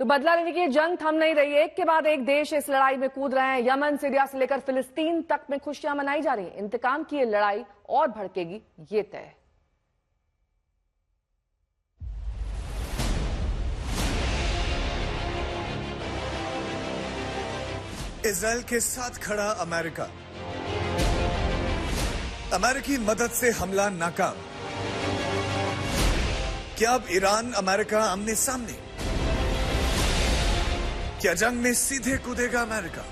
तो बदला लेने की जंग थम नहीं रही है। एक के बाद एक देश इस लड़ाई में कूद रहे हैं। यमन, सीरिया से लेकर फिलिस्तीन तक में खुशियां मनाई जा रही हैं। इंतकाम की ये लड़ाई और भड़केगी, ये तय है। इजराइल के साथ खड़ा अमेरिका। अमेरिकी मदद से हमला नाकाम। क्या अब ईरान अमेरिका आमने सामने? क्या जंग में सीधे कूदेगा अमेरिका?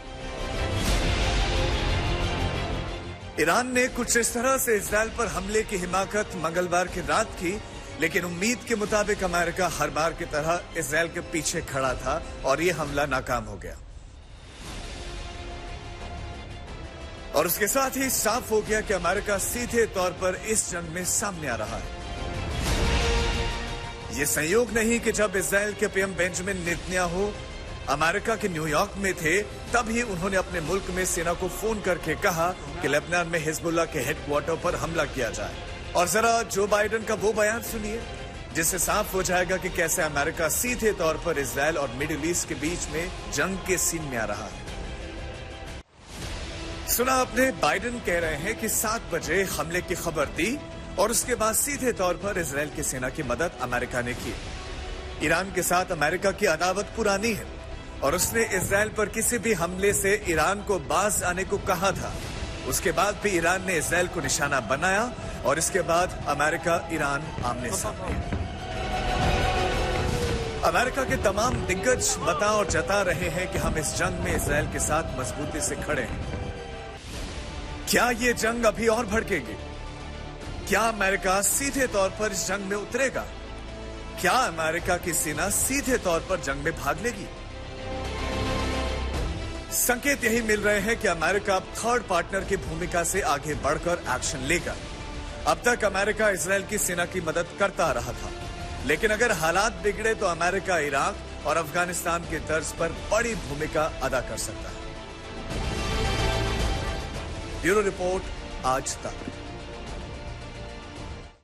ईरान ने कुछ इस तरह से इजराइल पर हमले की हिमाकत मंगलवार की रात की, लेकिन उम्मीद के मुताबिक अमेरिका हर बार की तरह इजराइल के पीछे खड़ा था और यह हमला नाकाम हो गया। और उसके साथ ही साफ हो गया कि अमेरिका सीधे तौर पर इस जंग में सामने आ रहा है। यह संयोग नहीं कि जब इजराइल के पीएम बेंजामिन नेतन्याहू अमेरिका के न्यूयॉर्क में थे, तब ही उन्होंने अपने मुल्क में सेना को फोन करके कहा कि लेबनान में हिजबुल्लाह के हेडक्वार्टर पर हमला किया जाए। और जरा जो बाइडेन का वो बयान सुनिए, जिससे साफ हो जाएगा कि कैसे अमेरिका सीधे तौर पर इजराइल और मिडिल ईस्ट के बीच में जंग के सीन में आ रहा है। सुना आपने, बाइडेन कह रहे हैं कि 7 बजे हमले की खबर दी और उसके बाद सीधे तौर पर इजराइल की सेना की मदद अमेरिका ने की। ईरान के साथ अमेरिका की अदावत पुरानी है और उसने इजराइल पर किसी भी हमले से ईरान को बाज आने को कहा था। उसके बाद भी ईरान ने इजराइल को निशाना बनाया और इसके बाद अमेरिका ईरान आमने सामने। अमेरिका के तमाम दिग्गज बता और जता रहे हैं कि हम इस जंग में इजराइल के साथ मजबूती से खड़े हैं। क्या ये जंग अभी और भड़केगी? क्या अमेरिका सीधे तौर पर इस जंग में उतरेगा? क्या अमेरिका की सेना सीधे तौर पर जंग में भाग लेगी? संकेत यही मिल रहे हैं कि अमेरिका अब थर्ड पार्टनर की भूमिका से आगे बढ़कर एक्शन लेगा। अब तक अमेरिका इजराइल की सेना की मदद करता रहा था, लेकिन अगर हालात बिगड़े तो अमेरिका इराक और अफगानिस्तान की तर्ज पर बड़ी भूमिका अदा कर सकता है। ब्यूरो रिपोर्ट, आज तक।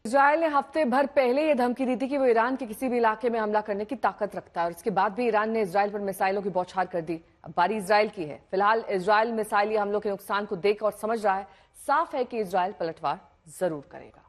इजराइल ने हफ्ते भर पहले यह धमकी दी थी कि वो ईरान के किसी भी इलाके में हमला करने की ताकत रखता है और इसके बाद भी ईरान ने इजराइल पर मिसाइलों की बौछार कर दी। अब बारी इजराइल की है। फिलहाल इजराइल मिसाइली हमलों के नुकसान को देख और समझ रहा है, साफ है कि इजराइल पलटवार जरूर करेगा।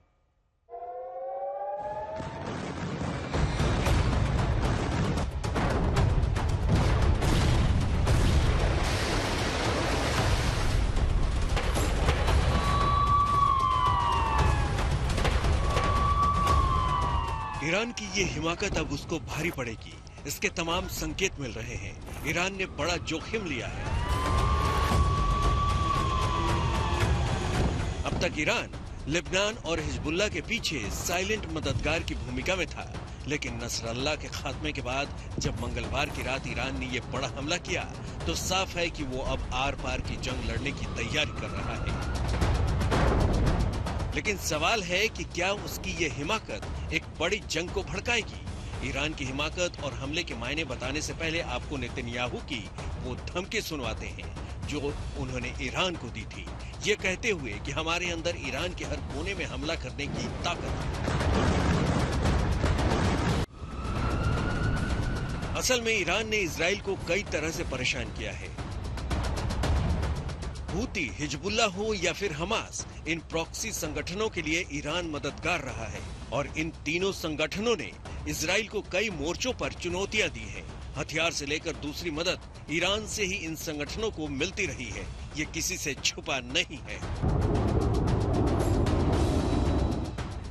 ईरान की ये हिमाकत अब उसको भारी पड़ेगी, इसके तमाम संकेत मिल रहे हैं। ईरान ने बड़ा जोखिम लिया है। अब तक ईरान लेबनान और हिजबुल्लाह के पीछे साइलेंट मददगार की भूमिका में था, लेकिन नसरल्लाह के खात्मे के बाद जब मंगलवार की रात ईरान ने ये बड़ा हमला किया तो साफ है कि वो अब आर पार की जंग लड़ने की तैयारी कर रहा है। लेकिन सवाल है कि क्या उसकी ये हिमाकत एक बड़ी जंग को भड़काएगी? ईरान की हिमाकत और हमले के मायने बताने से पहले आपको नेतन्याहू की वो धमकी सुनवाते हैं जो उन्होंने ईरान को दी थी, ये कहते हुए कि हमारे अंदर ईरान के हर कोने में हमला करने की ताकत है। असल में ईरान ने इजराइल को कई तरह से परेशान किया है। हूती, हिजबुल्लाह हो या फिर हमास, इन प्रॉक्सी संगठनों के लिए ईरान मददगार रहा है और इन तीनों संगठनों ने इजराइल को कई मोर्चों पर चुनौतियां दी हैं। हथियार से लेकर दूसरी मदद ईरान से ही इन संगठनों को मिलती रही है, ये किसी से छुपा नहीं है।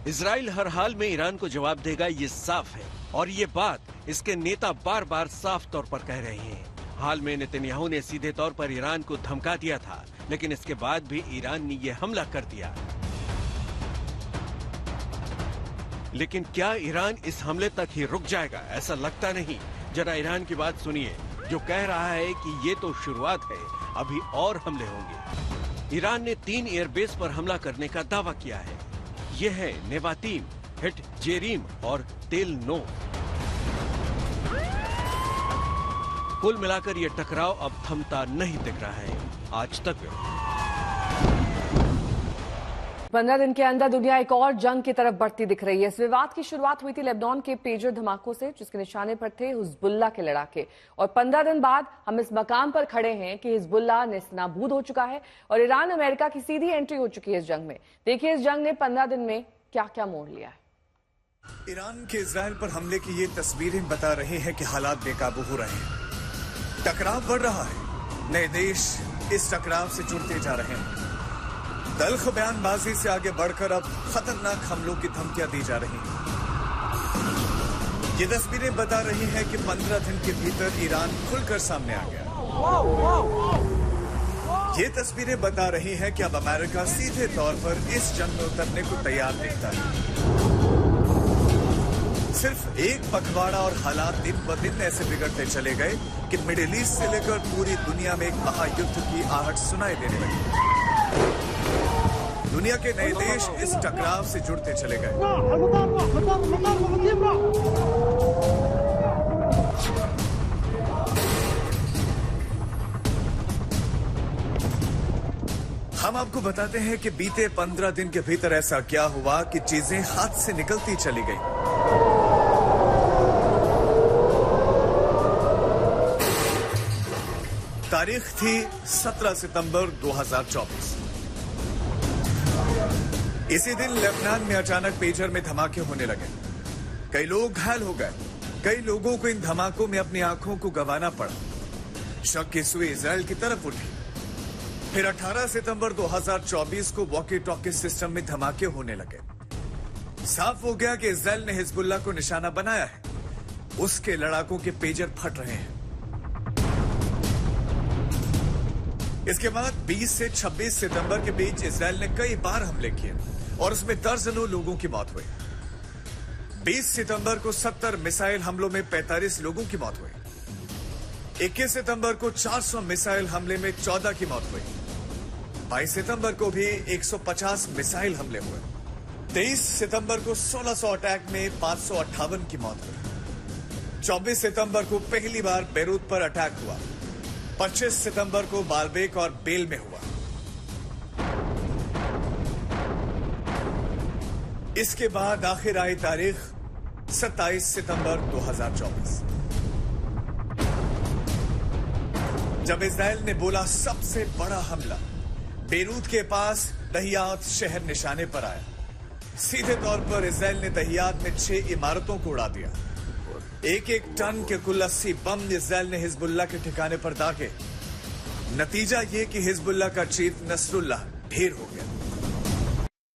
इजराइल हर हाल में ईरान को जवाब देगा, ये साफ है और ये बात इसके नेता बार बार साफ तौर पर कह रहे हैं। हाल में नेतन्याहू ने सीधे तौर पर ईरान को धमका दिया था, लेकिन इसके बाद भी ईरान ने यह हमला कर दिया। लेकिन क्या ईरान इस हमले तक ही रुक जाएगा? ऐसा लगता नहीं। जरा ईरान की बात सुनिए, जो कह रहा है कि ये तो शुरुआत है, अभी और हमले होंगे। ईरान ने 3 एयरबेस पर हमला करने का दावा किया है। ये है नेवातीम, हिट जेरीम और तेल नो। कुल मिलाकर ये टकराव अब थमता नहीं दिख रहा है। आज तक 15 दिन के अंदर दुनिया एक और जंग की तरफ बढ़ती दिख रही है। इस विवाद की शुरुआत हुई थी लेबनान के पेजर धमाकों से, जिसके निशाने पर थे हिजबुल्लाह के लड़ाके। और 15 दिन बाद हम इस मकाम पर खड़े हैं कि हिजबुल्लाह नेस्तनाबूद हो चुका है और ईरान अमेरिका की सीधी एंट्री हो चुकी है इस जंग में। देखिए इस जंग ने 15 दिन में क्या क्या मोड़ लिया है। ईरान के इजराइल पर हमले की ये तस्वीरें बता रही हैं कि हालात बेकाबू हो रहे हैं। टकराव बढ़ रहा है, नए देश इस टकराव से जुड़ते जा रहे हैं। तल्ख बयानबाजी से आगे बढ़कर अब खतरनाक हमलों की धमकियां दी जा रही हैं। ये तस्वीरें बता रही हैं कि 15 दिन के भीतर ईरान खुलकर सामने आ गया। ये तस्वीरें बता रही हैं कि अब अमेरिका सीधे तौर पर इस जंग में उतरने को तैयार दिखता है। सिर्फ एक पखवाड़ा और हालात दिन ब दिन ऐसे बिगड़ते चले गए कि मिडिल ईस्ट से लेकर पूरी दुनिया में एक महायुद्ध की आहट सुनाई देने लगी। दुनिया के नए देश इस टकराव से जुड़ते चले गए। हम आपको बताते हैं कि बीते 15 दिन के भीतर ऐसा क्या हुआ कि चीजें हाथ से निकलती चली गई। तारीख थी 17 सितंबर 2024। इसी दिन लेबनान में अचानक पेजर में धमाके होने लगे। कई लोग घायल हो गए। कई लोगों को इन धमाकों में अपनी आंखों को गंवाना पड़ा। शक की सुई इजराइल की तरफ उठी। फिर 18 सितंबर 2024 को वॉकी टॉकी सिस्टम में धमाके होने लगे। साफ हो गया कि इजराइल ने हिजबुल्लाह को निशाना बनाया है। उसके लड़ाकों के पेजर फट रहे हैं। इसके बाद 20 से 26 सितंबर के बीच इजराइल ने कई बार हमले किए और उसमें दर्जनों लोगों की मौत हुई। 20 सितंबर को 70 मिसाइल हमलों में 45 लोगों की मौत हुई। 21 सितंबर को 400 मिसाइल हमले में 14 की मौत हुई। 22 सितंबर को भी 150 मिसाइल हमले हुए। 23 सितंबर को 1600 अटैक में 558 की मौत हुई। 24 सितंबर को पहली बार बेरूत पर अटैक हुआ। 25 सितंबर को बाल्बेक और बेल में हुआ। इसके बाद आखिर आई तारीख 27 सितंबर 2024, जब इजराइल ने बोला सबसे बड़ा हमला। बेरूत के पास दहियात शहर निशाने पर आया। सीधे तौर पर इजराइल ने दहियात में 6 इमारतों को उड़ा दिया। एक टन के कुल 80 बम इजराइल ने हिजबुल्लाह के ठिकाने पर दागे। नतीजा ये कि हिजबुल्लाह का चीफ नसरुल्लाह ढेर हो गया।